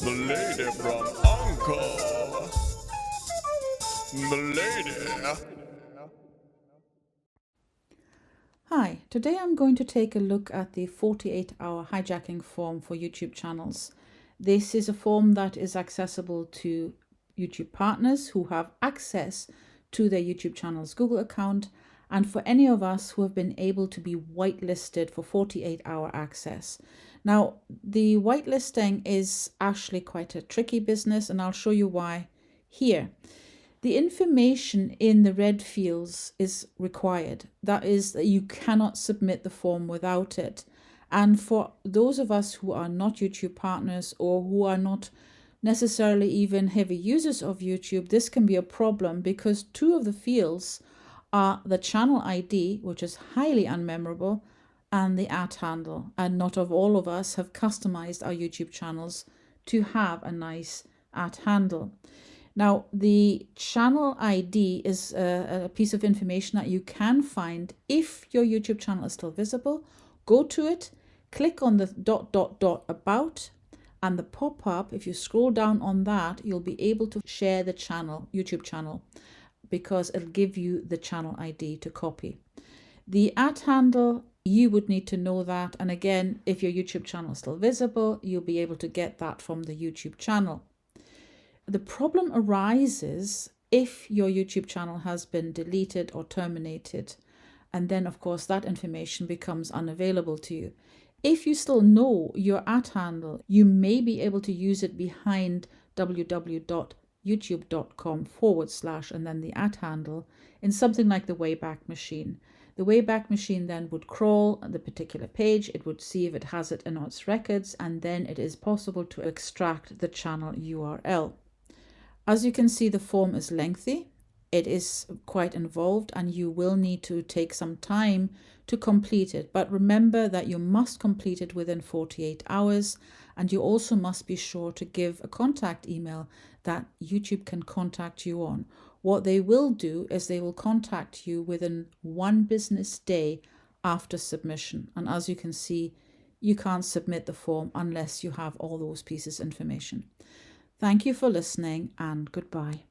The lady from Uncle. The lady. Hi, today I'm going to take a look at the 48-hour hijacking form for YouTube channels. This is a form that is accessible to YouTube partners who have access to their YouTube channel's Google account, and for any of us who have been able to be whitelisted for 48-hour access. Now, the whitelisting is actually quite a tricky business, and I'll show you why here. The information in the red fields is required. That is, that you cannot submit the form without it. And for those of us who are not YouTube partners or who are not necessarily even heavy users of YouTube, this can be a problem because two of the fields are the channel ID, which is highly unmemorable, and the @handle. And not all of us have customized our YouTube channels to have a nice @handle. Now, the channel ID is a piece of information that you can find if your YouTube channel is still visible. Go to it, click on the ... about, and the pop-up, if you scroll down on that, you'll be able to share the channel, YouTube channel, because it'll give you the channel ID to copy. The @handle, you would need to know that. And again, if your YouTube channel is still visible, you'll be able to get that from the YouTube channel. The problem arises if your YouTube channel has been deleted or terminated, and then of course that information becomes unavailable to you. If you still know your @handle, you may be able to use it behind www.youtube.com/ and then the @handle in something like the Wayback Machine. The Wayback Machine then would crawl the particular page, it would see if it has it in its records, and then it is possible to extract the channel URL. As you can see, the form is lengthy, it is quite involved, and you will need to take some time to complete it. But remember that you must complete it within 48 hours, and you also must be sure to give a contact email that YouTube can contact you on. What they will do is they will contact you within 1 business day after submission. And as you can see, you can't submit the form unless you have all those pieces of information. Thank you for listening, and goodbye.